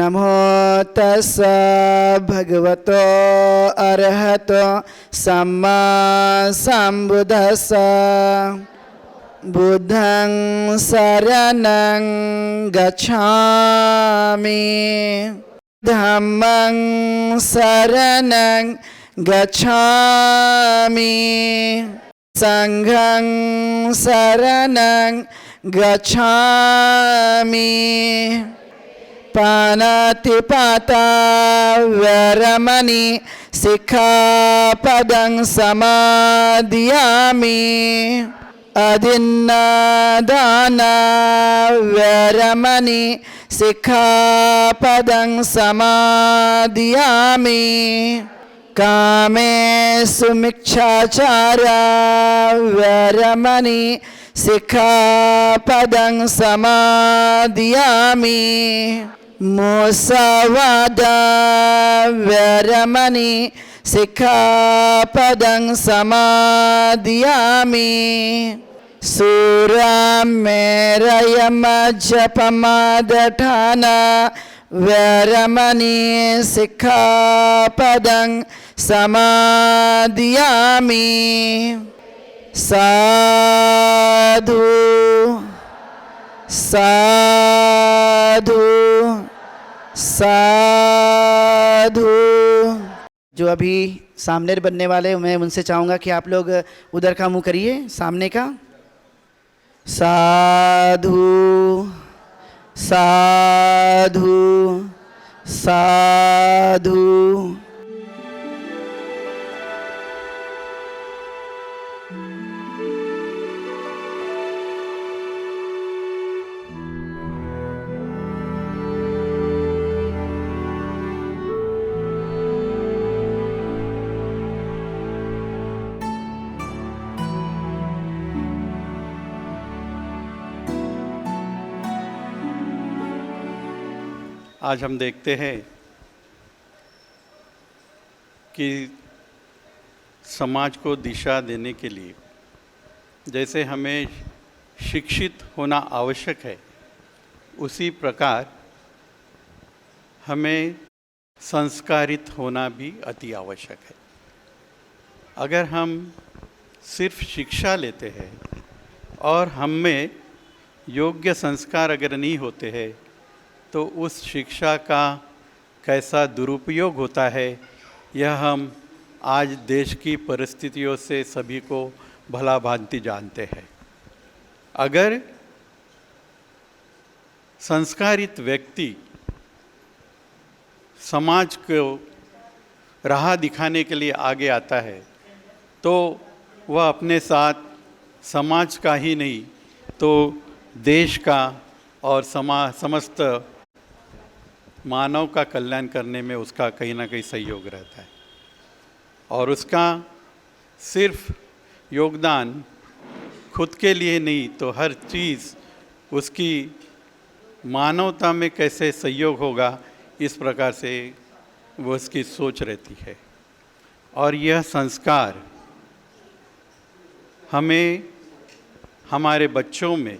नमो तस्स भगवतो अरहतो सम्मा सम्बुद्धस्स। बुद्धं शरणं गच्छामि, धम्मं शरणं गच्छामि, संघं शरणं गच्छामि। पानातिपाता वेरमणि सिक्खापदं समादियामि। अदिन्नादाना वेरमणि सिक्खापदं समादियामि। कामेषु मिच्छाचारा वेरमणि सिक्खापदं समादियामि। मुसावादा वेरमणि सिक्खापदं समादियामि। सूरामेरयमज्जपमादठाना वेरमणि सिक्खापदं समादियामि। साधु साधु साधु। जो अभी सामने बनने वाले, मैं उनसे चाहूँगा कि आप लोग उधर का मुँह करिए, सामने का। साधु साधु साधु। आज हम देखते हैं कि समाज को दिशा देने के लिए जैसे हमें शिक्षित होना आवश्यक है, उसी प्रकार हमें संस्कारित होना भी अति आवश्यक है। अगर हम सिर्फ शिक्षा लेते हैं और हम में योग्य संस्कार अगर नहीं होते हैं, तो उस शिक्षा का कैसा दुरुपयोग होता है, यह हम आज देश की परिस्थितियों से सभी को भला भांति जानते हैं। अगर संस्कारित व्यक्ति समाज को राह दिखाने के लिए आगे आता है, तो वह अपने साथ समाज का ही नहीं तो देश का और समस्त मानव का कल्याण करने में उसका कहीं ना कहीं सहयोग रहता है। और उसका सिर्फ योगदान खुद के लिए नहीं, तो हर चीज़ उसकी मानवता में कैसे सहयोग होगा, इस प्रकार से वो उसकी सोच रहती है। और यह संस्कार हमें हमारे बच्चों में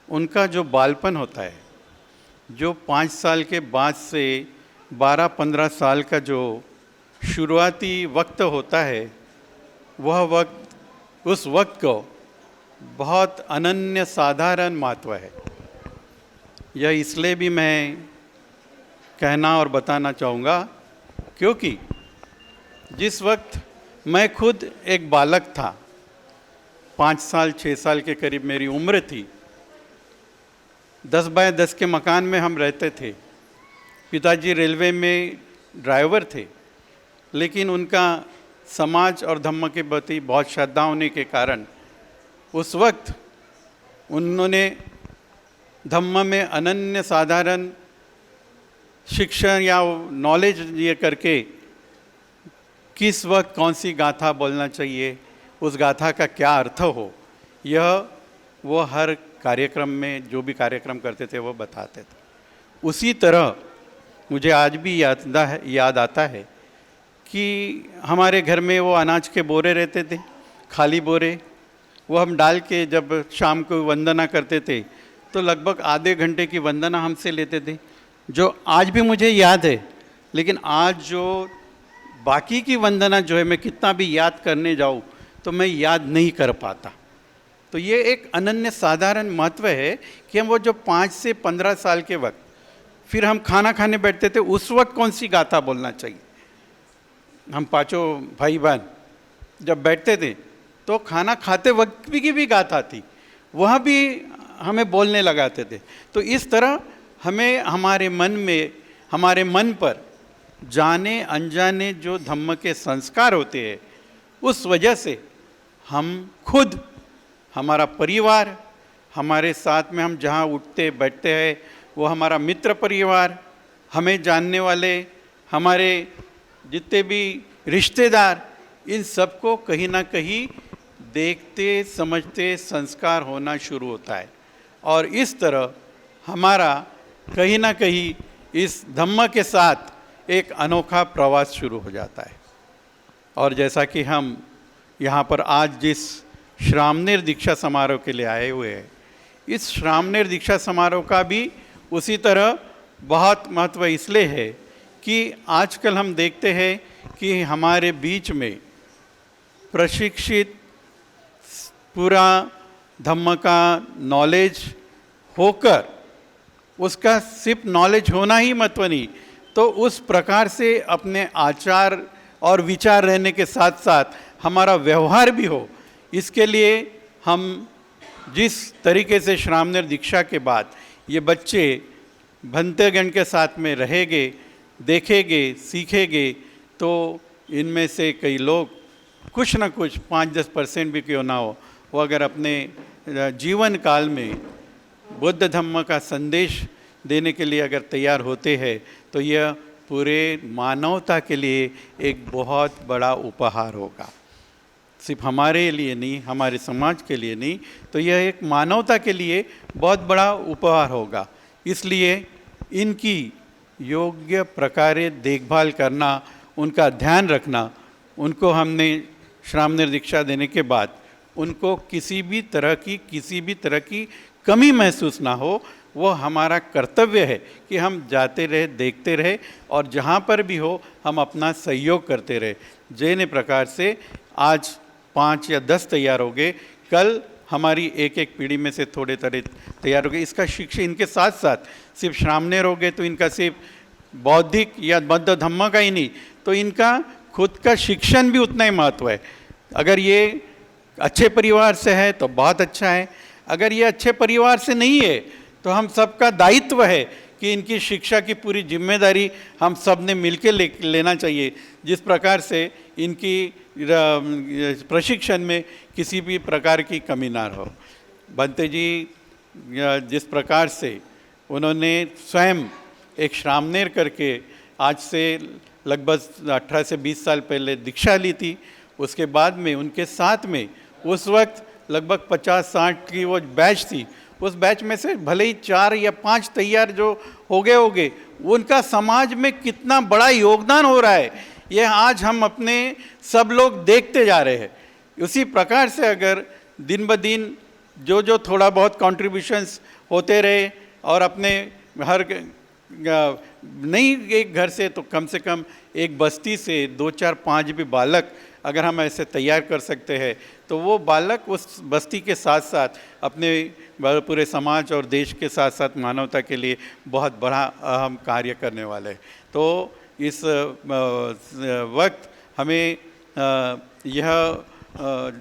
उनका जो बालपन होता है, जो 5 साल के बाद से 12-15 साल का जो शुरुआती वक्त होता है, वह वक्त उस वक्त को बहुत अनन्य साधारण महत्व है। यह इसलिए भी मैं कहना और बताना चाहूँगा क्योंकि जिस वक्त मैं खुद एक बालक था, 5 साल 6 साल के करीब मेरी उम्र थी, 10 बाय 10 के मकान में हम रहते थे। पिताजी रेलवे में ड्राइवर थे, लेकिन उनका समाज और धर्म के प्रति बहुत श्रद्धा होने के कारण उस वक्त उन्होंने धम्म में अनन्य साधारण शिक्षण या नॉलेज ये करके किस वक्त कौन सी गाथा बोलना चाहिए, उस गाथा का क्या अर्थ हो, यह वो हर कार्यक्रम में जो भी कार्यक्रम करते थे वो बताते थे। उसी तरह मुझे आज भी याद आता है कि हमारे घर में वो अनाज के बोरे रहते थे, खाली बोरे, वो हम डाल के जब शाम को वंदना करते थे तो लगभग आधे घंटे की वंदना हमसे लेते थे। जो आज भी मुझे याद है, लेकिन आज जो बाकी की वंदना जो है मैं कितना भी याद करने जाऊँ तो मैं याद नहीं कर पाता। तो ये एक अनन्य साधारण महत्व है कि हम वो जो 5 से 15 साल के वक्त फिर हम खाना खाने बैठते थे, उस वक्त कौन सी गाथा बोलना चाहिए। हम पांचों भाई बहन जब बैठते थे तो खाना खाते वक्त की भी गाथा थी, वह भी हमें बोलने लगाते थे। तो इस तरह हमें हमारे मन पर जाने अनजाने जो धम्म के संस्कार होते हैं, उस वजह से हम खुद, हमारा परिवार, हमारे साथ में हम जहाँ उठते बैठते हैं वो हमारा मित्र परिवार, हमें जानने वाले हमारे जितने भी रिश्तेदार, इन सबको कहीं ना कहीं देखते समझते संस्कार होना शुरू होता है। और इस तरह हमारा कहीं ना कहीं इस धम्म के साथ एक अनोखा प्रवास शुरू हो जाता है। और जैसा कि हम यहाँ पर आज जिस श्रामनेर दीक्षा समारोह के लिए आए हुए हैं, इस श्रामनेर दीक्षा समारोह का भी उसी तरह बहुत महत्व इसलिए है कि आजकल हम देखते हैं कि हमारे बीच में प्रशिक्षित पूरा धम्म का नॉलेज होकर, उसका सिर्फ नॉलेज होना ही महत्व नहीं, तो उस प्रकार से अपने आचार और विचार रहने के साथ साथ हमारा व्यवहार भी हो। इसके लिए हम जिस तरीके से श्रामनेर दीक्षा के बाद ये बच्चे भंतेगण के साथ में रहेंगे, देखेंगे, सीखेंगे, तो इनमें से कई लोग कुछ ना कुछ 5-10% भी क्यों ना हो, वो अगर अपने जीवन काल में बुद्ध धम्म का संदेश देने के लिए अगर तैयार होते हैं तो यह पूरे मानवता के लिए एक बहुत बड़ा उपहार होगा। सिर्फ हमारे लिए नहीं, हमारे समाज के लिए नहीं, तो यह एक मानवता के लिए बहुत बड़ा उपहार होगा। इसलिए इनकी योग्य प्रकारे देखभाल करना, उनका ध्यान रखना, उनको हमने श्रामनेर दीक्षा देने के बाद उनको किसी भी तरह की कमी महसूस ना हो, वो हमारा कर्तव्य है कि हम जाते रहे, देखते रहे, और जहाँ पर भी हो हम अपना सहयोग करते रहे। जिन प्रकार से आज 5 या 10 तैयार हो गए, कल हमारी एक पीढ़ी में से थोड़े तैयार हो गए। इसका शिक्षा इनके साथ साथ सिर्फ श्रामनेर हो गए तो इनका सिर्फ बौद्धिक या बौद्ध धम्म का ही नहीं, तो इनका खुद का शिक्षण भी उतना ही महत्व है। अगर ये अच्छे परिवार से है तो बहुत अच्छा है, अगर ये अच्छे परिवार से नहीं है तो हम सबका दायित्व है कि इनकी शिक्षा की पूरी जिम्मेदारी हम सब ने मिलकर लेना चाहिए, जिस प्रकार से इनकी प्रशिक्षण में किसी भी प्रकार की कमी ना हो। बंते जी जिस प्रकार से उन्होंने स्वयं एक श्रामनेर करके आज से लगभग 18 से 20 साल पहले दीक्षा ली थी, उसके बाद में उनके साथ में उस वक्त लगभग 50-60 की वो बैच थी, उस बैच में से भले ही 4 या 5 तैयार जो हो गए, उनका समाज में कितना बड़ा योगदान हो रहा है, यह आज हम अपने सब लोग देखते जा रहे हैं। उसी प्रकार से अगर दिन ब दिन जो थोड़ा बहुत कॉन्ट्रीब्यूशंस होते रहे और अपने हर नहीं एक घर से तो कम से कम एक बस्ती से 2, 4, 5 भी बालक अगर हम ऐसे तैयार कर सकते हैं तो वो बालक उस बस्ती के साथ साथ अपने पूरे समाज और देश के साथ साथ मानवता के लिए बहुत बड़ा अहम कार्य करने वाले हैं। तो इस वक्त हमें यह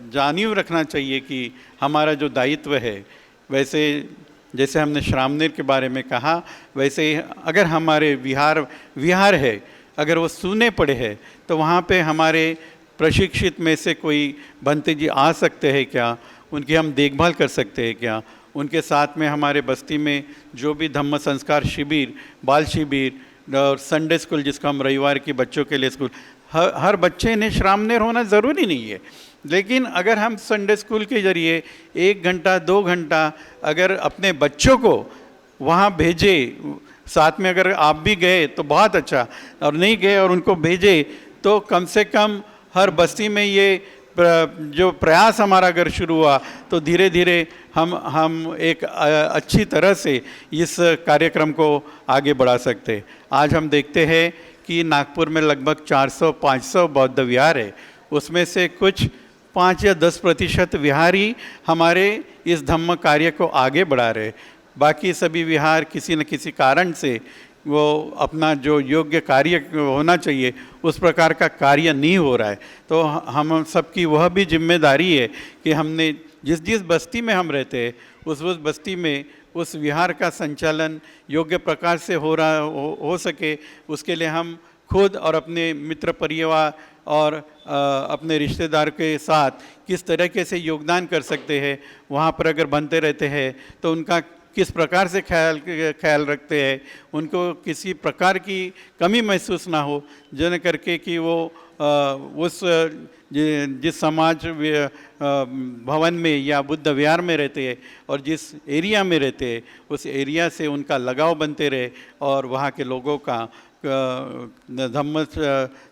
जानिए रखना चाहिए कि हमारा जो दायित्व है, वैसे जैसे हमने श्रामनेर के बारे में कहा, वैसे ही अगर हमारे विहार है, अगर वो सूने पड़े हैं तो वहाँ पे हमारे प्रशिक्षित में से कोई बंते जी आ सकते हैं क्या, उनकी हम देखभाल कर सकते हैं क्या, उनके साथ में हमारे बस्ती में जो भी धम्म संस्कार शिविर, बाल शिविर और संडे स्कूल जिसको हम रविवार की बच्चों के लिए स्कूल, हर बच्चे ने श्रामनेर होना ज़रूरी नहीं है, लेकिन अगर हम संडे स्कूल के ज़रिए 1 घंटा 2 घंटा अगर अपने बच्चों को वहाँ भेजे, साथ में अगर आप भी गए तो बहुत अच्छा, और नहीं गए और उनको भेजे तो कम से कम हर बस्ती में ये जो प्रयास हमारा अगर शुरू हुआ तो धीरे धीरे हम एक अच्छी तरह से इस कार्यक्रम को आगे बढ़ा सकते। आज हम देखते हैं कि नागपुर में लगभग 400-500 बौद्ध विहार है, उसमें से कुछ 5 या 10% विहार ही हमारे इस धम्म कार्य को आगे बढ़ा रहे। बाकी सभी विहार किसी न किसी कारण से वो अपना जो योग्य कार्य होना चाहिए उस प्रकार का कार्य नहीं हो रहा है। तो हम सबकी वह भी जिम्मेदारी है कि हमने जिस जिस बस्ती में हम रहते हैं उस बस्ती में उस विहार का संचालन योग्य प्रकार से हो सके, उसके लिए हम खुद और अपने मित्र परिवार और अपने रिश्तेदार के साथ किस तरीके से योगदान कर सकते हैं। वहाँ पर अगर बनते रहते हैं तो उनका किस प्रकार से ख्याल रखते हैं, उनको किसी प्रकार की कमी महसूस ना हो, जन करके कि वो उस जिस समाज भवन में या बुद्ध विहार में रहते हैं और जिस एरिया में रहते हैं उस एरिया से उनका लगाव बनते रहे और वहाँ के लोगों का धम्म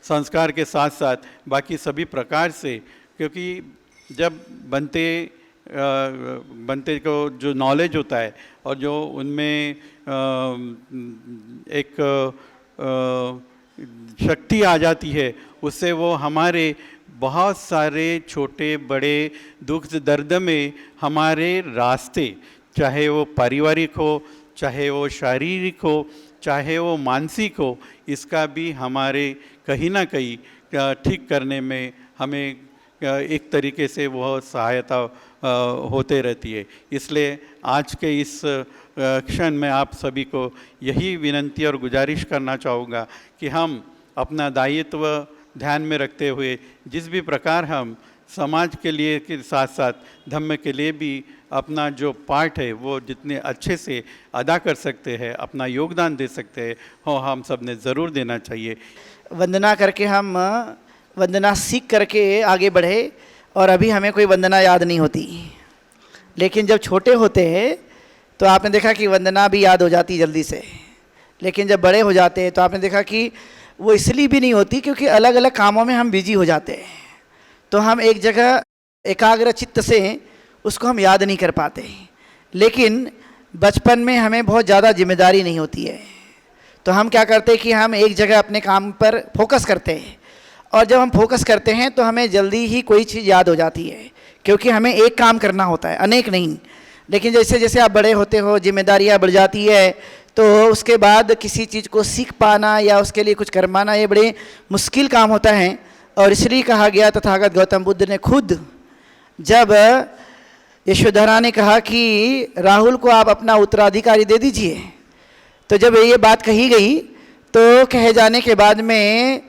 संस्कार के साथ साथ बाकी सभी प्रकार से, क्योंकि जब बनते को जो नॉलेज होता है और जो उनमें एक शक्ति आ जाती है, उससे वो हमारे बहुत सारे छोटे बड़े दुख दर्द में हमारे रास्ते, चाहे वो पारिवारिक हो, चाहे वो शारीरिक हो, चाहे वो मानसिक हो, इसका भी हमारे कहीं ना कहीं ठीक करने में हमें एक तरीके से वह सहायता होते रहती है। इसलिए आज के इस क्षण में आप सभी को यही विनंती और गुजारिश करना चाहूँगा कि हम अपना दायित्व ध्यान में रखते हुए जिस भी प्रकार हम समाज के लिए के साथ साथ धम्म के लिए भी अपना जो पार्ट है वो जितने अच्छे से अदा कर सकते हैं, अपना योगदान दे सकते हैं, हो हम सब ने ज़रूर देना चाहिए। वंदना करके हम वंदना सीख करके आगे बढ़े और अभी हमें कोई वंदना याद नहीं होती, लेकिन जब छोटे होते हैं तो आपने देखा कि वंदना भी याद हो जाती जल्दी से, लेकिन जब बड़े हो जाते हैं तो आपने देखा कि वो इसलिए भी नहीं होती क्योंकि अलग अलग कामों में हम बिजी हो जाते हैं, तो हम एक जगह एकाग्र चित्त से उसको हम याद नहीं कर पाते। लेकिन बचपन में हमें बहुत ज़्यादा जिम्मेदारी नहीं होती है, तो हम क्या करते हैं कि हम एक जगह अपने काम पर फोकस करते हैं, और जब हम फोकस करते हैं तो हमें जल्दी ही कोई चीज़ याद हो जाती है, क्योंकि हमें एक काम करना होता है, अनेक नहीं। लेकिन जैसे जैसे आप बड़े होते हो, जिम्मेदारियाँ बढ़ जाती है, तो उसके बाद किसी चीज़ को सीख पाना या उसके लिए कुछ कर पाना ये बड़े मुश्किल काम होता है। और इसलिए कहा गया, तथागत गौतम बुद्ध ने खुद जब यशोधरा ने कहा कि राहुल को आप अपना उत्तराधिकारी दे दीजिए, तो जब ये बात कही गई तो कहे जाने के बाद में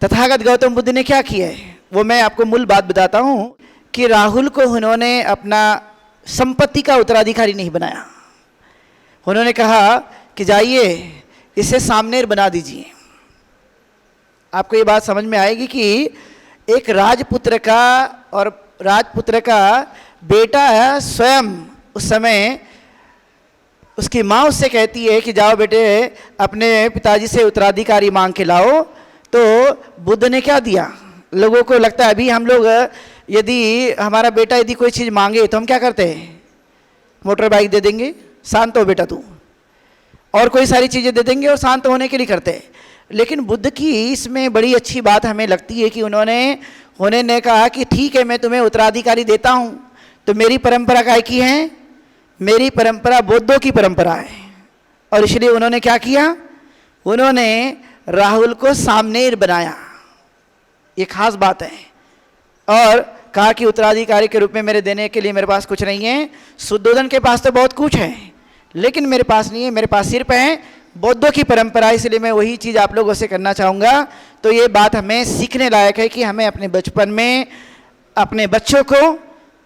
तथागत गौतम बुद्ध ने क्या किया है, वो मैं आपको मूल बात बताता हूँ कि राहुल को उन्होंने अपना संपत्ति का उत्तराधिकारी नहीं बनाया। उन्होंने कहा कि जाइए इसे सामनेर बना दीजिए। आपको ये बात समझ में आएगी कि एक राजपुत्र का और राजपुत्र का बेटा स्वयं उस समय उसकी माँ उससे कहती है कि जाओ बेटे अपने पिताजी से उत्तराधिकारी मांग के लाओ। तो बुद्ध ने क्या दिया, लोगों को लगता है अभी हम लोग यदि हमारा बेटा यदि कोई चीज़ मांगे तो हम क्या करते हैं, मोटर बाइक दे देंगे, शांत हो बेटा तू, और कोई सारी चीज़ें दे देंगे और शांत होने के लिए करते हैं। लेकिन बुद्ध की इसमें बड़ी अच्छी बात हमें लगती है कि उन्होंने कहा कि ठीक है मैं तुम्हें उत्तराधिकारी देता हूँ, तो मेरी परंपरा काय की है, मेरी परंपरा बौद्धों की परंपरा है। और इसलिए उन्होंने क्या किया, उन्होंने राहुल को सामनेर बनाया, ये खास बात है। और कहा कि उत्तराधिकारी के रूप में मेरे देने के लिए मेरे पास कुछ नहीं है, शुद्धोधन के पास तो बहुत कुछ है लेकिन मेरे पास नहीं है, मेरे पास सिर्फ है बौद्धों की परंपरा, इसलिए मैं वही चीज़ आप लोगों से करना चाहूँगा। तो ये बात हमें सीखने लायक है कि हमें अपने बचपन में अपने बच्चों को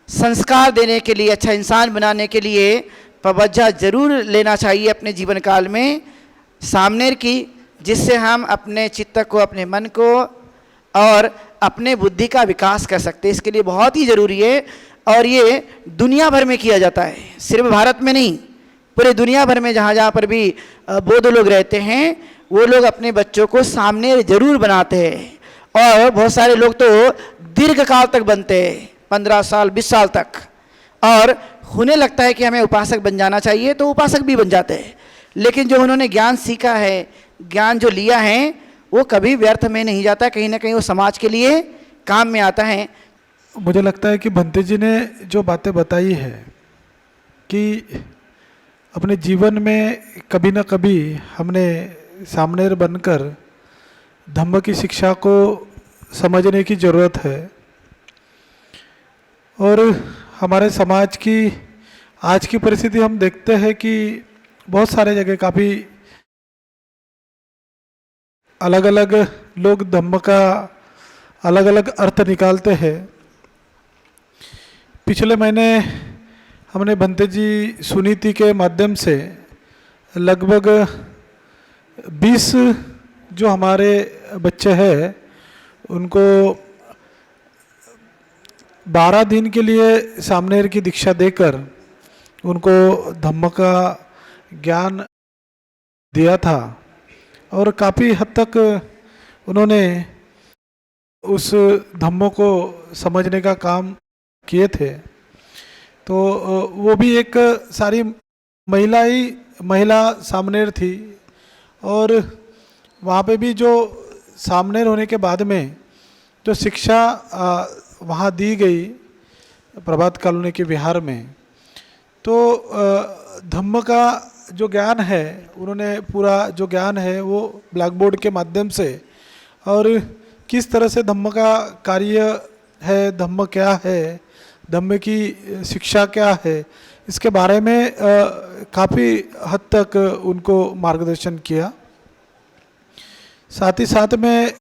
संस्कार देने के लिए, अच्छा इंसान बनाने के लिए तवज्जो जरूर लेना चाहिए अपने जीवन काल में सामनेर की, जिससे हम अपने चित्त को, अपने मन को और अपने बुद्धि का विकास कर सकते हैं। इसके लिए बहुत ही ज़रूरी है और ये दुनिया भर में किया जाता है, सिर्फ भारत में नहीं, पूरे दुनिया भर में जहाँ जहाँ पर भी बौद्ध लोग रहते हैं वो लोग अपने बच्चों को सामने जरूर बनाते हैं। और बहुत सारे लोग तो दीर्घ काल तक बनते हैं, 15 साल 20 साल तक, और होने लगता है कि हमें उपासक बन जाना चाहिए तो उपासक भी बन जाते हैं। लेकिन जो उन्होंने ज्ञान सीखा है, ज्ञान जो लिया है, वो कभी व्यर्थ में नहीं जाता, कहीं ना कहीं वो समाज के लिए काम में आता है। मुझे लगता है कि भंते जी ने जो बातें बताई है कि अपने जीवन में कभी ना कभी हमने सामनेर बनकर धम्म की शिक्षा को समझने की ज़रूरत है। और हमारे समाज की आज की परिस्थिति हम देखते हैं कि बहुत सारे जगह काफ़ी अलग अलग लोग धम्म का अलग अलग अर्थ निकालते हैं। पिछले महीने हमने भंते जी सुनीति के माध्यम से लगभग 20 जो हमारे बच्चे हैं उनको 12 दिन के लिए सामनेर की दीक्षा देकर उनको धम्म का ज्ञान दिया था, और काफ़ी हद तक उन्होंने उस धम्मों को समझने का काम किए थे। तो वो भी एक सारी महिला सामनेर थी, और वहाँ पे भी जो सामनेर होने के बाद में जो शिक्षा वहाँ दी गई प्रभात कॉलोनी के विहार में, तो धम्म का जो ज्ञान है उन्होंने पूरा जो ज्ञान है वो ब्लैक बोर्ड के माध्यम से, और किस तरह से धम्म का कार्य है, धम्म क्या है, धम्म की शिक्षा क्या है, इसके बारे में काफ़ी हद तक उनको मार्गदर्शन किया। साथ ही साथ में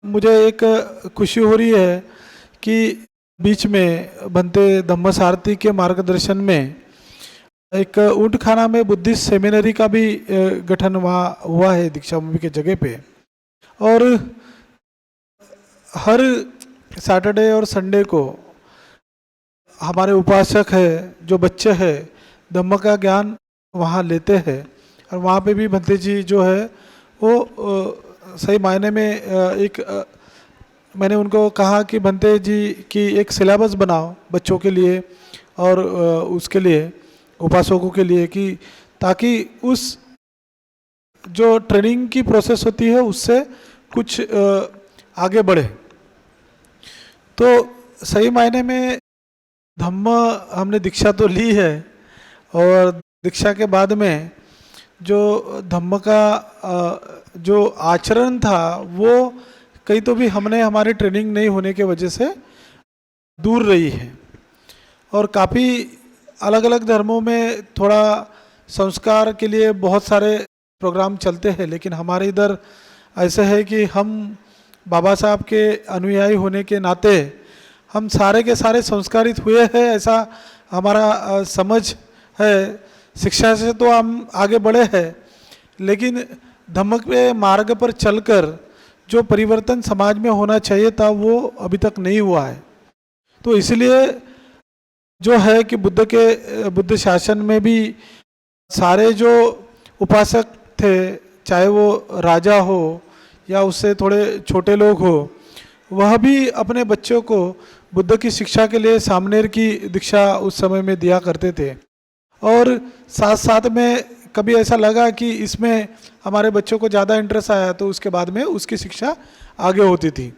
मुझे एक खुशी हो रही है कि बीच में बनते धम्म सारथी के मार्गदर्शन में एक ऊँट खाना में बुद्धिस्ट सेमिनरी का भी गठन वहाँ हुआ है दीक्षा भूमि के जगह पे, और हर सैटरडे और संडे को हमारे उपासक है जो बच्चे हैं धम्म का ज्ञान वहाँ लेते हैं। और वहाँ पे भी भंते जी जो है वो सही मायने में मैंने उनको कहा कि भंते जी की एक सिलेबस बनाओ बच्चों के लिए और उसके लिए उपासकों के लिए, कि ताकि उस जो ट्रेनिंग की प्रोसेस होती है उससे कुछ आगे बढ़े। तो सही मायने में धम्म हमने दीक्षा तो ली है, और दीक्षा के बाद में जो धम्म का जो आचरण था वो कहीं तो भी हमने हमारी ट्रेनिंग नहीं होने के वजह से दूर रही है। और काफ़ी अलग अलग धर्मों में थोड़ा संस्कार के लिए बहुत सारे प्रोग्राम चलते हैं, लेकिन हमारे इधर ऐसे है कि हम बाबा साहब के अनुयायी होने के नाते हम सारे के सारे संस्कारित हुए हैं, ऐसा हमारा समझ है। शिक्षा से तो हम आगे बढ़े हैं, लेकिन धम्म के मार्ग पर चलकर जो परिवर्तन समाज में होना चाहिए था वो अभी तक नहीं हुआ है। तो इसलिए जो है कि बुद्ध शासन में भी सारे जो उपासक थे, चाहे वो राजा हो या उससे थोड़े छोटे लोग हो, वह भी अपने बच्चों को बुद्ध की शिक्षा के लिए सामनेर की दीक्षा उस समय में दिया करते थे। और साथ साथ में कभी ऐसा लगा कि इसमें हमारे बच्चों को ज़्यादा इंटरेस्ट आया तो उसके बाद में उसकी शिक्षा आगे होती थी।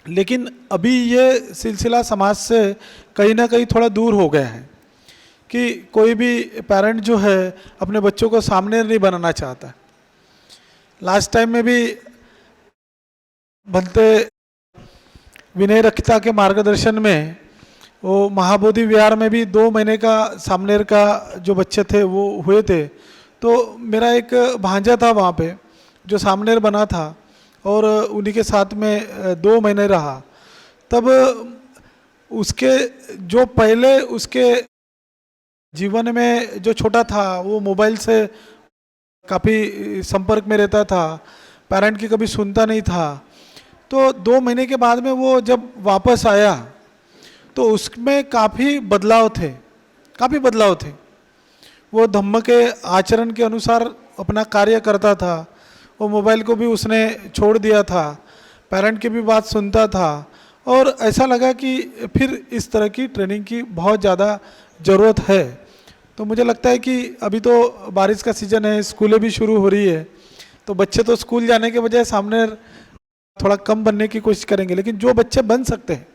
लेकिन अभी ये सिलसिला समाज से कहीं ना कहीं थोड़ा दूर हो गया है कि कोई भी पेरेंट जो है अपने बच्चों को सामने नहीं बनाना चाहता। लास्ट टाइम में भी भंते विनय रखिता के मार्गदर्शन में वो महाबोधि विहार में भी 2 महीने का सामनेर का जो बच्चे थे वो हुए थे। तो मेरा एक भांजा था वहाँ पे जो सामनेर बना था और उन्हीं के साथ में 2 महीने रहा। तब उसके जो पहले उसके जीवन में जो छोटा था वो मोबाइल से काफ़ी संपर्क में रहता था, पेरेंट की कभी सुनता नहीं था। तो 2 महीने के बाद में वो जब वापस आया तो उसमें काफ़ी बदलाव थे। वो धम्म के आचरण के अनुसार अपना कार्य करता था। वो मोबाइल को भी उसने छोड़ दिया था। पेरेंट की भी बात सुनता था, और ऐसा लगा कि फिर इस तरह की ट्रेनिंग की बहुत ज़्यादा ज़रूरत है। तो मुझे लगता है कि अभी तो बारिश का सीज़न है, स्कूलें भी शुरू हो रही है, तो बच्चे तो स्कूल जाने के बजाय सामने थोड़ा कम बनने की कोशिश करेंगे, लेकिन जो बच्चे बन सकते हैं,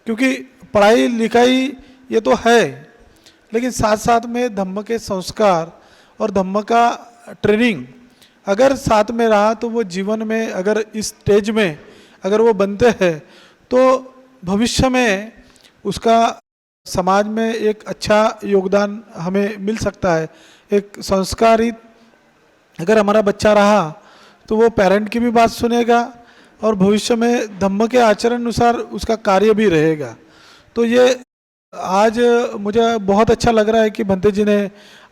क्योंकि पढ़ाई लिखाई ये तो है, लेकिन साथ साथ में धम्म के संस्कार और धम्म का ट्रेनिंग अगर साथ में रहा तो वो जीवन में अगर इस स्टेज में अगर वो बनते हैं तो भविष्य में उसका समाज में एक अच्छा योगदान हमें मिल सकता है। एक संस्कारित अगर हमारा बच्चा रहा तो वो पेरेंट की भी बात सुनेगा और भविष्य में धम्म के आचरण अनुसार उसका कार्य भी रहेगा। तो ये आज मुझे बहुत अच्छा लग रहा है कि भंते जी ने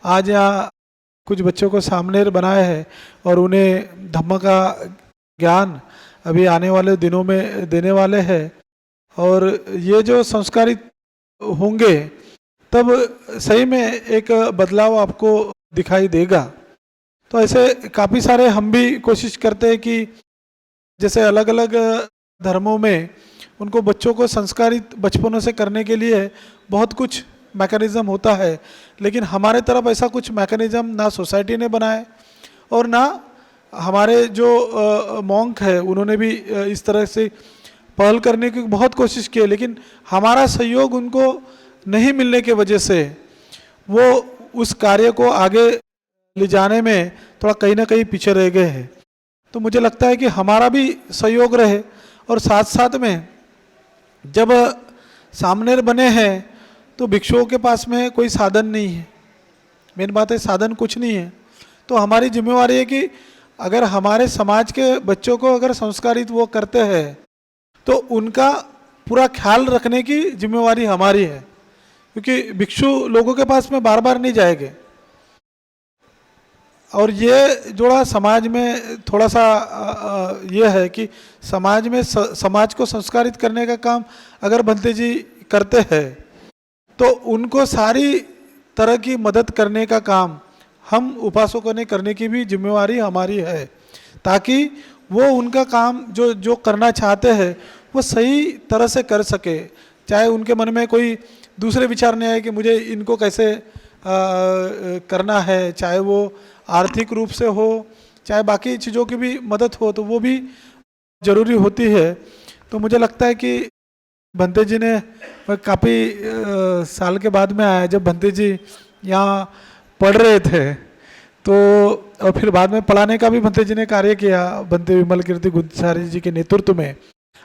आज यहाँ कुछ बच्चों को सामने बनाया है और उन्हें धम्म का ज्ञान अभी आने वाले दिनों में देने वाले हैं, और ये जो संस्कारित होंगे तब सही में एक बदलाव आपको दिखाई देगा। तो ऐसे काफ़ी सारे हम भी कोशिश करते हैं कि जैसे अलग अलग धर्मों में उनको बच्चों को संस्कारित बचपनों से करने के लिए बहुत कुछ मैकेनिज़्म होता है, लेकिन हमारे तरफ ऐसा कुछ मैकेनिज़्म ना सोसाइटी ने बनाए और ना हमारे जो मॉन्क है उन्होंने भी इस तरह से पहल करने की बहुत कोशिश की है, लेकिन हमारा सहयोग उनको नहीं मिलने के वजह से वो उस कार्य को आगे ले जाने में थोड़ा कहीं ना कहीं पीछे रह गए हैं। तो मुझे लगता है कि हमारा भी सहयोग रहे, और साथ साथ में जब सामने बने हैं तो भिक्षुओं के पास में कोई साधन नहीं है, मेन बात है साधन कुछ नहीं है। तो हमारी जिम्मेवारी है कि अगर हमारे समाज के बच्चों को अगर संस्कारित वो करते हैं तो उनका पूरा ख्याल रखने की जिम्मेवारी हमारी है, क्योंकि भिक्षु लोगों के पास में बार बार नहीं जाएंगे। और ये जोड़ा समाज में थोड़ा सा ये है कि समाज में समाज को संस्कारित करने का काम अगर भंते जी करते हैं तो उनको सारी तरह की मदद करने का काम हम उपासकों ने करने की भी जिम्मेवारी हमारी है, ताकि वो उनका काम जो जो करना चाहते हैं वो सही तरह से कर सके। चाहे उनके मन में कोई दूसरे विचार नहीं आए कि मुझे इनको कैसे करना है, चाहे वो आर्थिक रूप से हो चाहे बाकी चीज़ों की भी मदद हो, तो वो भी ज़रूरी होती है। तो मुझे लगता है कि भंते जी ने काफ़ी साल के बाद में आया, जब भंते जी यहाँ पढ़ रहे थे तो, और फिर बाद में पढ़ाने का भी भंते जी ने कार्य किया भंते विमल कीर्ति गुंसारी जी के नेतृत्व में,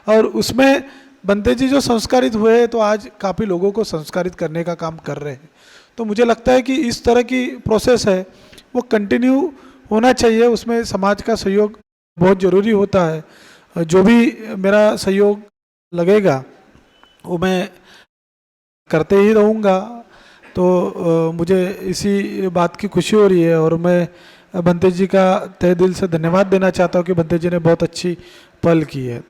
और उसमें भंते जी जो संस्कारित हुए तो आज काफ़ी लोगों को संस्कारित करने का काम कर रहे हैं। तो मुझे लगता है कि इस तरह की प्रोसेस है वो कंटिन्यू होना चाहिए, उसमें समाज का सहयोग बहुत ज़रूरी होता है। जो भी मेरा सहयोग लगेगा वो मैं करते ही रहूँगा। तो मुझे इसी बात की खुशी हो रही है, और मैं भंते जी का तहे दिल से धन्यवाद देना चाहता हूँ कि भंते जी ने बहुत अच्छी पहल की है।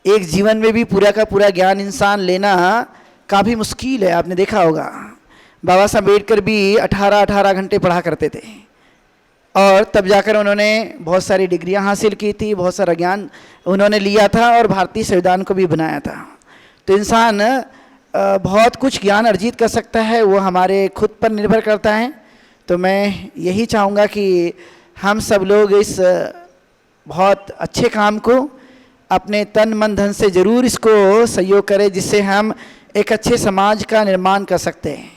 एक जीवन में भी पूरा का पूरा ज्ञान इंसान लेना काफ़ी मुश्किल है। आपने देखा होगा बाबा साहब अम्बेडकर भी 18-18 घंटे पढ़ा करते थे, और तब जाकर उन्होंने बहुत सारी डिग्रियां हासिल की थी, बहुत सारा ज्ञान उन्होंने लिया था और भारतीय संविधान को भी बनाया था। तो इंसान बहुत कुछ ज्ञान अर्जित कर सकता है, वो हमारे खुद पर निर्भर करता है। तो मैं यही चाहूँगा कि हम सब लोग इस बहुत अच्छे काम को अपने तन मन धन से ज़रूर इसको सहयोग करें, जिससे हम एक अच्छे समाज का निर्माण कर सकते हैं।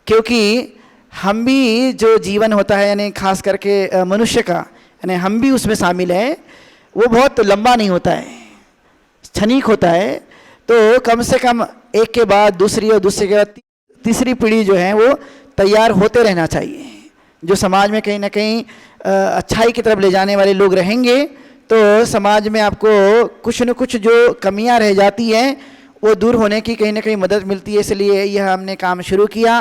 क्योंकि हम भी जो जीवन होता है, यानी खास करके मनुष्य का, यानी हम भी उसमें शामिल हैं, वो बहुत लंबा नहीं होता है, क्षणिक होता है। तो कम से कम एक के बाद दूसरी और दूसरे के बाद तीसरी पीढ़ी जो है वो तैयार होते रहना चाहिए। जो समाज में कहीं ना कहीं अच्छाई की तरफ ले जाने वाले लोग रहेंगे तो समाज में आपको कुछ न कुछ जो कमियां रह जाती हैं वो दूर होने की कहीं ना कहीं मदद मिलती है। इसलिए यह हमने काम शुरू किया।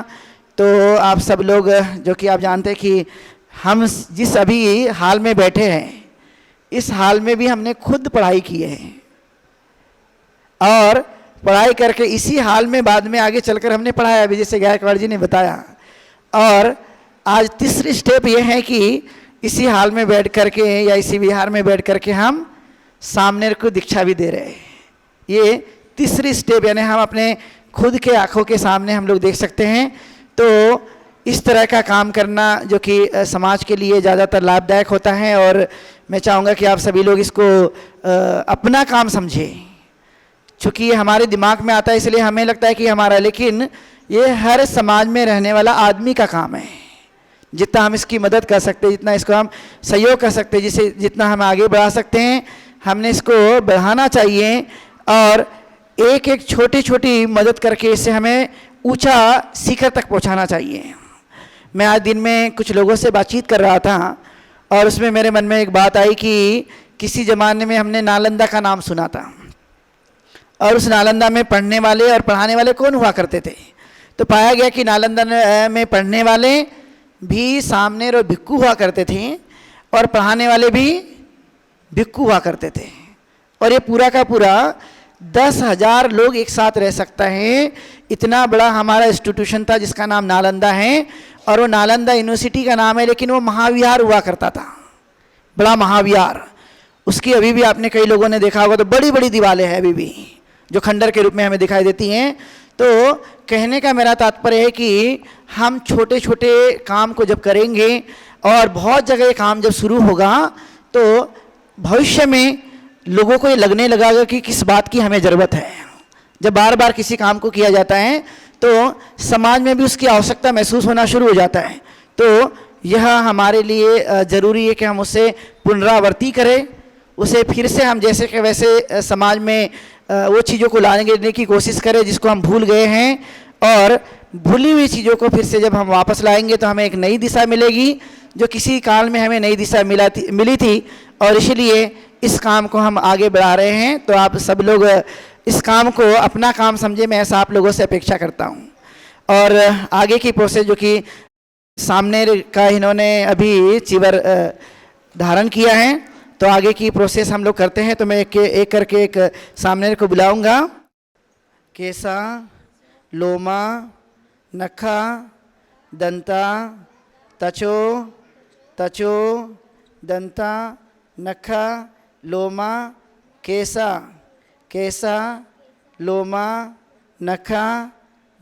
तो आप सब लोग, जो कि आप जानते हैं कि हम जिस अभी हाल में बैठे हैं, इस हाल में भी हमने खुद पढ़ाई की है, और पढ़ाई करके इसी हाल में बाद में आगे चलकर हमने पढ़ाया भी, जैसे गायकवाड़ जी ने बताया। और आज तीसरी स्टेप ये है कि इसी हाल में बैठ करके या इसी विहार में बैठ करके हम सामने को दीक्षा भी दे रहे हैं। ये तीसरी स्टेप, यानी हम अपने खुद के आंखों के सामने हम लोग देख सकते हैं। तो इस तरह का काम करना जो कि समाज के लिए ज़्यादातर लाभदायक होता है, और मैं चाहूँगा कि आप सभी लोग इसको अपना काम समझें। चूँकि ये हमारे दिमाग में आता है इसलिए हमें लगता है कि हमारा, लेकिन ये हर समाज में रहने वाला आदमी का काम है। जितना हम इसकी मदद कर सकते हैं, जितना इसको हम सहयोग कर सकते हैं, जिसे जितना हम आगे बढ़ा सकते हैं, हमने इसको बढ़ाना चाहिए। और एक एक छोटी छोटी मदद करके इससे हमें ऊंचा शिखर तक पहुंचाना चाहिए। मैं आज दिन में कुछ लोगों से बातचीत कर रहा था और उसमें मेरे मन में एक बात आई कि किसी ज़माने में हमने नालंदा का नाम सुना था, और उस नालंदा में पढ़ने वाले और पढ़ाने वाले कौन हुआ करते थे? तो पाया गया कि नालंदा में पढ़ने वाले भी सामनेर और भिक्खू हुआ करते थे, और पढ़ाने वाले भी भिक्खू हुआ करते थे। और ये पूरा का पूरा 10,000 लोग एक साथ रह सकता है, इतना बड़ा हमारा इंस्टीट्यूशन था जिसका नाम नालंदा है। और वो नालंदा यूनिवर्सिटी का नाम है, लेकिन वो महाविहार हुआ करता था, बड़ा महाविहार। उसकी अभी भी आपने कई लोगों ने देखा होगा, तो बड़ी बड़ी दीवारें हैं अभी भी जो खंडर के रूप में हमें दिखाई देती हैं। तो कहने का मेरा तात्पर्य है कि हम छोटे छोटे काम को जब करेंगे और बहुत जगह काम जब शुरू होगा, तो भविष्य में लोगों को ये लगने लगेगा कि किस बात की हमें ज़रूरत है। जब बार बार किसी काम को किया जाता है तो समाज में भी उसकी आवश्यकता महसूस होना शुरू हो जाता है। तो यह हमारे लिए ज़रूरी है कि हम उसे पुनरावृत्ति करें, उसे फिर से हम जैसे कि वैसे समाज में वो चीज़ों को लाने की कोशिश करें जिसको हम भूल गए हैं। और भूली हुई चीज़ों को फिर से जब हम वापस लाएंगे तो हमें एक नई दिशा मिलेगी, जो किसी काल में हमें नई दिशा मिली थी। और इसलिए इस काम को हम आगे बढ़ा रहे हैं। तो आप सब लोग इस काम को अपना काम समझे, मैं ऐसा आप लोगों से अपेक्षा करता हूँ। और आगे की प्रोसेस जो कि सामने का इन्होंने अभी चीवर धारण किया है, तो आगे की प्रोसेस हम लोग करते हैं। तो मैं एक करके एक सामने को बुलाऊंगा। केसा, लोमा, नखा, दंता, तचो, तचो, दंता, नखा, लोमा, केसा, केसा, लोमा, नखा,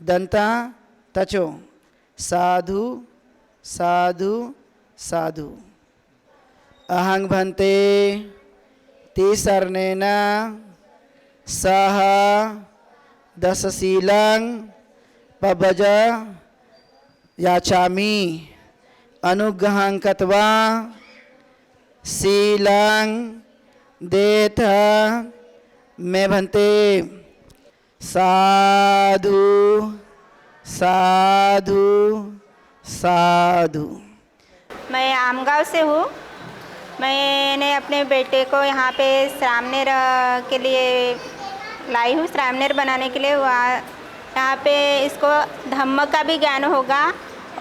दंता, तचो। साधु, साधु, साधु। अहं भन्ते तिसर्णेन सह दशशीलं पवज याचामि अनुग्रहं कृत्वा शीलं देथ मे भन्ते। साधु, साधु, साधु। मैं आमगांव से हूँ। मैंने अपने बेटे को यहाँ पे श्रामनेर के लिए लाई हूँ, श्रामनेर बनाने के लिए। वहाँ यहाँ पे इसको धम्म का भी ज्ञान होगा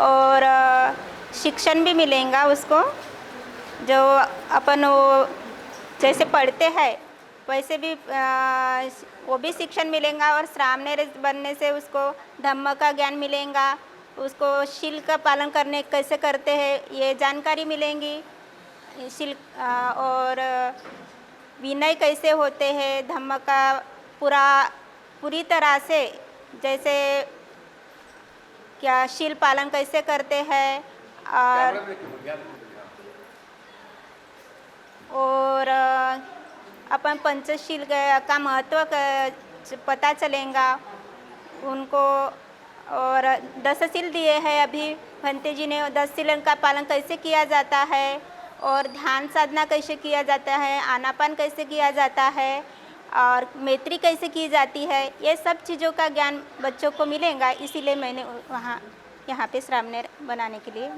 और शिक्षण भी मिलेगा उसको, जो अपन वो जैसे पढ़ते हैं वैसे भी वो भी शिक्षण मिलेगा। और श्रामनेर बनने से उसको धम्म का ज्ञान मिलेगा, उसको शील का पालन करने कैसे करते हैं ये जानकारी मिलेंगी। शील और विनय कैसे होते हैं, धम्म का पूरी तरह से, जैसे क्या शील पालन कैसे करते हैं, और अपन पंचशील का महत्व पता चलेगा उनको। और 10 शील दिए हैं अभी भंते जी ने, 10 शीलन का पालन कैसे किया जाता है, और ध्यान साधना कैसे किया जाता है, आनापान कैसे किया जाता है, और मैत्री कैसे की जाती है, ये सब चीज़ों का ज्ञान बच्चों को मिलेगा। इसीलिए मैंने यहाँ पे श्रामनेर बनाने के लिए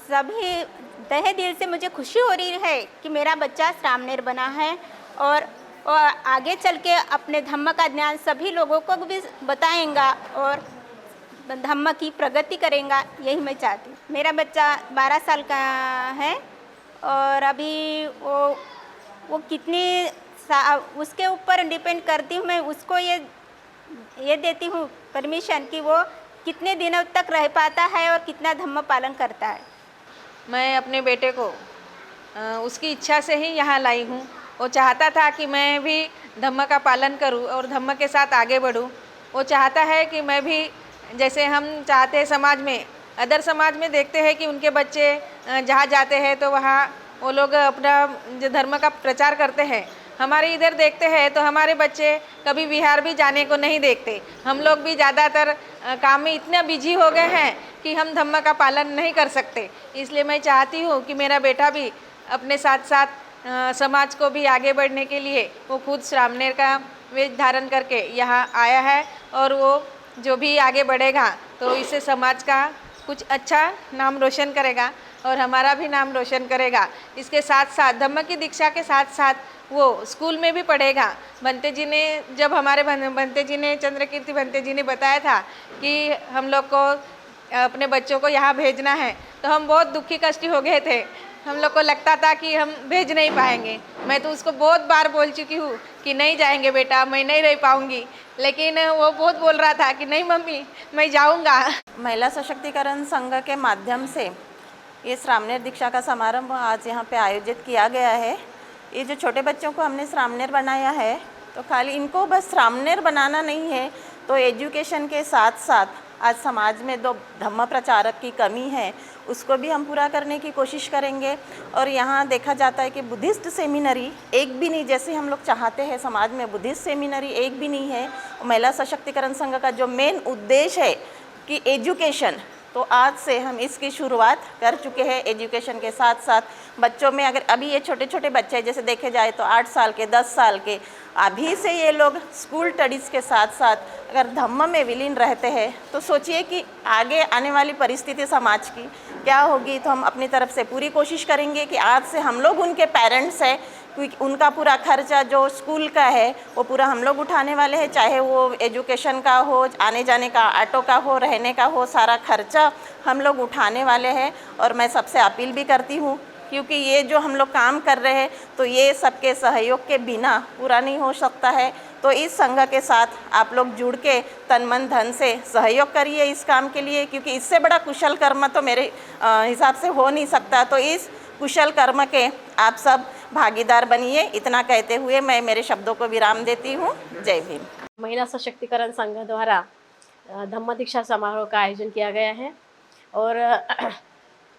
सभी तहे दिल से मुझे खुशी हो रही है कि मेरा बच्चा श्रामनेर बना है, और आगे चल के अपने धम्म का ज्ञान सभी लोगों को भी बताएंगा और धम्म की प्रगति करेगा, यही मैं चाहती हूँ। मेरा बच्चा 12 साल का है और अभी वो कितनी उसके ऊपर डिपेंड करती हूँ मैं, उसको ये देती हूँ परमिशन कि वो कितने दिनों तक रह पाता है और कितना धम्म पालन करता है। मैं अपने बेटे को उसकी इच्छा से ही यहाँ लाई हूँ वो चाहता था कि मैं भी धम्म का पालन करूं और धम्म के साथ आगे बढ़ूं। वो चाहता है कि मैं भी, जैसे हम चाहते हैं समाज में, अदर समाज में देखते हैं कि उनके बच्चे जहाँ जाते हैं तो वहाँ वो लोग अपना जो धर्म का प्रचार करते हैं। हमारे इधर देखते हैं तो हमारे बच्चे कभी बिहार भी जाने को नहीं देखते। हम लोग भी ज़्यादातर काम में इतना बिजी हो गए हैं कि हम धम्म का पालन नहीं कर सकते। इसलिए मैं चाहती हूँ कि मेरा बेटा भी अपने साथ साथ समाज को भी आगे बढ़ने के लिए वो खुद श्रामणेर का वेश धारण करके यहाँ आया है, और वो जो भी आगे बढ़ेगा तो इससे समाज का कुछ अच्छा नाम रोशन करेगा और हमारा भी नाम रोशन करेगा। इसके साथ साथ धम्म की दीक्षा के साथ साथ वो स्कूल में भी पढ़ेगा। भंते जी ने, जब हमारे भंते जी ने, चंद्रकीर्ति भंते जी ने बताया था कि हम लोग को अपने बच्चों को यहाँ भेजना है, तो हम बहुत दुखी कष्टी हो गए थे। हम लोग को लगता था कि हम भेज नहीं पाएंगे। मैं तो उसको बहुत बार बोल चुकी हूँ कि नहीं जाएंगे बेटा, मैं नहीं रह पाऊँगी, लेकिन वो बहुत बोल रहा था कि नहीं मम्मी मैं जाऊँगा। महिला सशक्तिकरण संघ के माध्यम से ये श्रामणेर दीक्षा का समारंभ आज यहाँ पे आयोजित किया गया है। ये जो छोटे बच्चों को हमने श्रामणेर बनाया है, तो खाली इनको बस श्रामणेर बनाना नहीं है, तो एजुकेशन के साथ साथ आज समाज में जो धम्म प्रचारक की कमी है उसको भी हम पूरा करने की कोशिश करेंगे। और यहाँ देखा जाता है कि बुद्धिस्ट सेमिनरी एक भी नहीं, जैसे हम लोग चाहते हैं समाज में बुद्धिस्ट सेमिनरी एक भी नहीं है। महिला सशक्तिकरण संघ का जो मेन उद्देश्य है कि एजुकेशन, तो आज से हम इसकी शुरुआत कर चुके हैं। एजुकेशन के साथ साथ बच्चों में, अगर अभी ये छोटे छोटे बच्चे जैसे देखे जाए तो 8 साल के, 10 साल के, अभी से ये लोग स्कूल स्टडीज़ के साथ साथ अगर धम्म में विलीन रहते हैं तो सोचिए कि आगे आने वाली परिस्थिति समाज की क्या होगी। तो हम अपनी तरफ से पूरी कोशिश करेंगे कि आज से हम लोग उनके पेरेंट्स हैं, क्योंकि उनका पूरा खर्चा जो स्कूल का है वो पूरा हम लोग उठाने वाले हैं, चाहे वो एजुकेशन का हो, आने जाने का, ऑटो का हो, रहने का हो, सारा खर्चा हम लोग उठाने वाले हैं। और मैं सबसे अपील भी करती हूँ, क्योंकि ये जो हम लोग काम कर रहे हैं तो ये सबके सहयोग के बिना पूरा नहीं हो सकता है। तो इस संघ के साथ आप लोग जुड़ के तन मन धन से सहयोग करिए इस काम के लिए, क्योंकि इससे बड़ा कुशल कर्म तो मेरे हिसाब से हो नहीं सकता। तो इस कुशल कर्म के आप सब भागीदार बनिए। इतना कहते हुए मैं मेरे शब्दों को विराम देती हूँ। जय भीम। महिला सशक्तिकरण संघ द्वारा धम्म दीक्षा समारोह का आयोजन किया गया है, और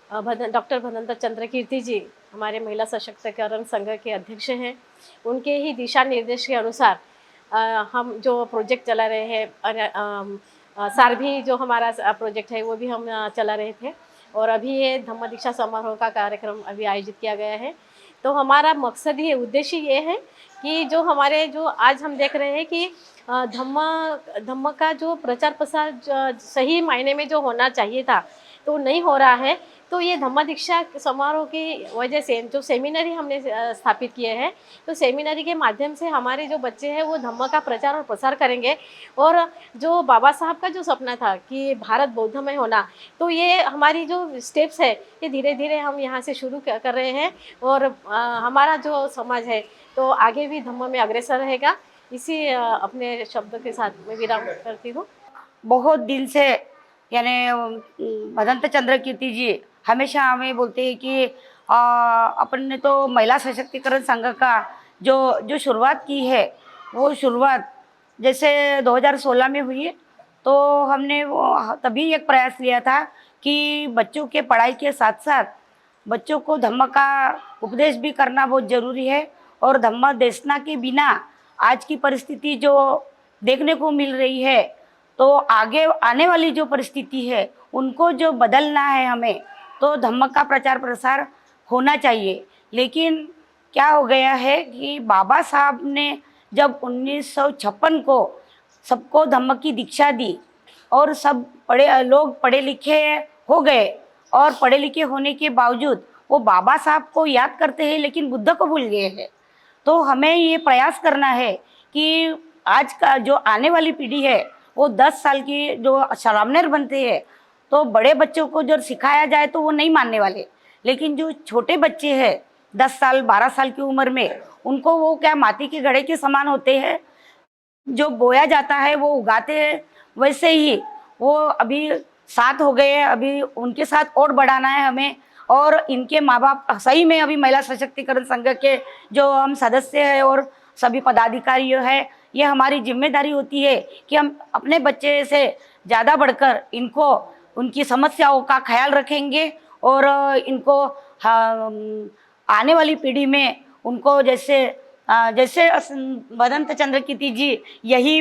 डॉक्टर भदंत चंद्रकीर्ति जी हमारे महिला सशक्तिकरण संघ के अध्यक्ष हैं। उनके ही दिशा निर्देश के अनुसार हम जो प्रोजेक्ट चला रहे हैं, सारभी जो हमारा प्रोजेक्ट है वो भी हम चला रहे थे, और अभी ये धम्म दीक्षा समारोह का कार्यक्रम अभी आयोजित किया गया है। तो हमारा मकसद ये, उद्देश्य ये है कि जो हमारे, जो आज हम देख रहे हैं कि धम्म का जो प्रचार प्रसार सही मायने में जो होना चाहिए था तो नहीं हो रहा है। तो ये धम्म दीक्षा समारोह की वजह से जो सेमिनरी हमने स्थापित किए हैं, तो सेमिनरी के माध्यम से हमारे जो बच्चे हैं वो धम्म का प्रचार और प्रसार करेंगे। और जो बाबा साहब का जो सपना था कि भारत बौद्धमय होना, तो ये हमारी जो स्टेप्स है ये धीरे धीरे हम यहाँ से शुरू कर रहे हैं, और हमारा जो समाज है तो आगे भी धम्म में अग्रसर रहेगा। इसी अपने शब्दों के साथ मैं विराम करती हूँ। बहुत दिन से यानी भदंत चंद्रकीर्ति जी हमेशा हमें बोलते हैं कि अपन ने तो महिला सशक्तिकरण संघ का जो शुरुआत की है, वो शुरुआत जैसे 2016 में हुई, तो हमने वो तभी एक प्रयास लिया था कि बच्चों के पढ़ाई के साथ साथ बच्चों को धम्म का उपदेश भी करना बहुत ज़रूरी है। और धम्म देशना के बिना आज की परिस्थिति जो देखने को मिल रही है, तो आगे आने वाली जो परिस्थिति है उनको जो बदलना है हमें, तो धम्म का प्रचार प्रसार होना चाहिए। लेकिन क्या हो गया है कि बाबा साहब ने जब 1956 को सबको धम्म की दीक्षा दी और सब लोग पढ़े लिखे हो गए, और पढ़े लिखे होने के बावजूद वो बाबा साहब को याद करते हैं लेकिन बुद्ध को भूल गए हैं। तो हमें ये प्रयास करना है कि आज का जो आने वाली पीढ़ी है वो 10 साल की जो श्रामणेर बनते हैं, तो बड़े बच्चों को जब सिखाया जाए तो वो नहीं मानने वाले, लेकिन जो छोटे बच्चे हैं 10 साल 12 साल की उम्र में, उनको वो क्या माटी के घड़े के समान होते हैं। जो बोया जाता है वो उगाते हैं, वैसे ही वो अभी 7 हो गए हैं, अभी उनके साथ और बढ़ाना है हमें। और इनके माँ बाप सही में अभी महिला सशक्तिकरण संघ के जो हम सदस्य हैं और सभी पदाधिकारी हैं, ये हमारी जिम्मेदारी होती है कि हम अपने बच्चे से ज़्यादा बढ़कर इनको उनकी समस्याओं का ख्याल रखेंगे और इनको आने वाली पीढ़ी में उनको जैसे भदंत चंद्र कीर्ति जी यही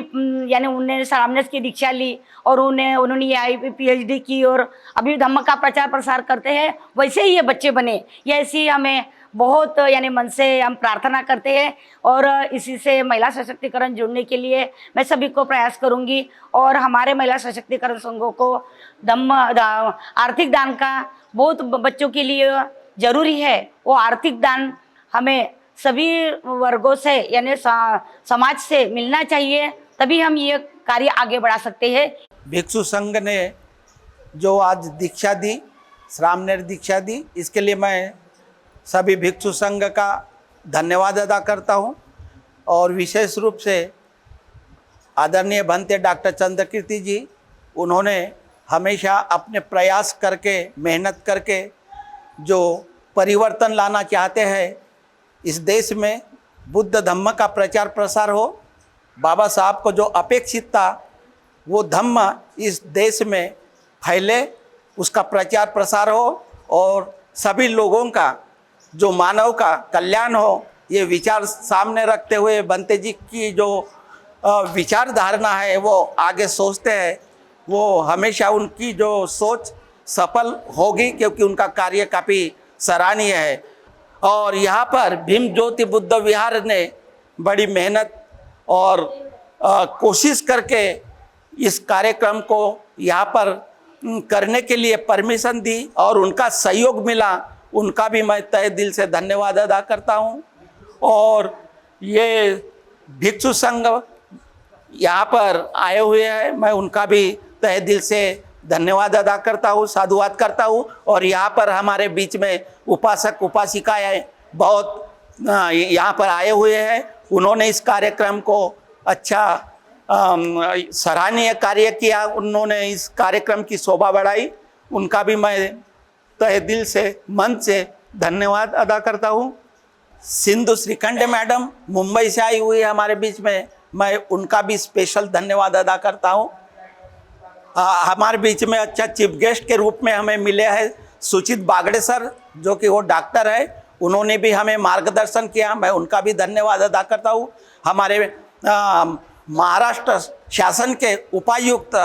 यानी उन्होंने सामनेस की दीक्षा ली और उन्होंने PhD की और अभी धम्म का प्रचार प्रसार करते हैं, वैसे ही ये बच्चे बने, ये ऐसी हमें बहुत यानी मन से हम प्रार्थना करते हैं। और इसी से महिला सशक्तिकरण जुड़ने के लिए मैं सभी को प्रयास करूंगी और हमारे महिला सशक्तिकरण संघों को आर्थिक दान का बहुत बच्चों के लिए जरूरी है। वो आर्थिक दान हमें सभी वर्गों से यानी समाज से मिलना चाहिए, तभी हम ये कार्य आगे बढ़ा सकते हैं। भिक्षु संघ ने जो आज दीक्षा दी, श्रामनेर दीक्षा दी, इसके लिए मैं सभी भिक्षु संघ का धन्यवाद अदा करता हूँ। और विशेष रूप से आदरणीय भंते डॉक्टर चंद्रकीर्ति जी, उन्होंने हमेशा अपने प्रयास करके मेहनत करके जो परिवर्तन लाना चाहते हैं इस देश में, बुद्ध धम्म का प्रचार प्रसार हो, बाबा साहब को जो अपेक्षित था वो धम्म इस देश में फैले, उसका प्रचार प्रसार हो और सभी लोगों का जो मानव का कल्याण हो, ये विचार सामने रखते हुए भंते जी की जो विचारधारणा है वो आगे सोचते हैं, वो हमेशा उनकी जो सोच सफल होगी क्योंकि उनका कार्य काफ़ी सराहनीय है। और यहाँ पर भीम ज्योति बुद्ध विहार ने बड़ी मेहनत और कोशिश करके इस कार्यक्रम को यहाँ पर करने के लिए परमिशन दी और उनका सहयोग मिला, उनका भी मैं तहे दिल से धन्यवाद अदा करता हूँ। और ये भिक्षु संघ यहाँ पर आए हुए हैं, मैं उनका भी तहे दिल से धन्यवाद अदा करता हूँ, साधुवाद करता हूँ। और यहाँ पर हमारे बीच में उपासक उपासिकाएँ बहुत यहाँ पर आए हुए हैं, उन्होंने इस कार्यक्रम को अच्छा सराहनीय कार्य किया, उन्होंने इस कार्यक्रम की शोभा बढ़ाई, उनका भी मैं तहे दिल से मन से धन्यवाद अदा करता हूँ। सिंधु श्रीखंड मैडम मुंबई से आई हुई है हमारे बीच में, मैं उनका भी स्पेशल धन्यवाद अदा करता हूँ। हमारे बीच में अच्छा चीफ गेस्ट के रूप में हमें मिले हैं सुचित बागड़े सर, जो कि वो डॉक्टर है, उन्होंने भी हमें मार्गदर्शन किया, मैं उनका भी धन्यवाद अदा करता हूँ। हमारे महाराष्ट्र शासन के उपायुक्त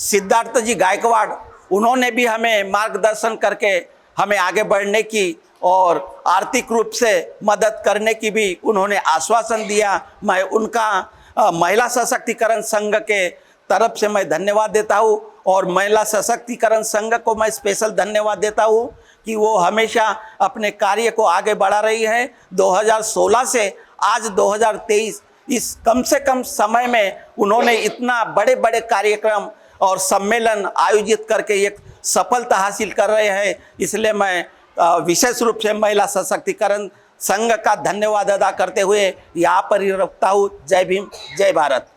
सिद्धार्थ जी गायकवाड़, उन्होंने भी हमें मार्गदर्शन करके हमें आगे बढ़ने की और आर्थिक रूप से मदद करने की भी उन्होंने आश्वासन दिया। मैं उनका महिला सशक्तिकरण संघ के तरफ से मैं धन्यवाद देता हूँ और महिला सशक्तिकरण संघ को मैं स्पेशल धन्यवाद देता हूँ कि वो हमेशा अपने कार्य को आगे बढ़ा रही है। 2016 से आज 2023 इस कम से कम समय में उन्होंने इतना बड़े बड़े कार्यक्रम और सम्मेलन आयोजित करके एक सफलता हासिल कर रहे हैं। इसलिए मैं विशेष रूप से महिला सशक्तिकरण संघ का धन्यवाद अदा करते हुए यहाँ पर ही रखता हूँ। जय भीम, जय भारत।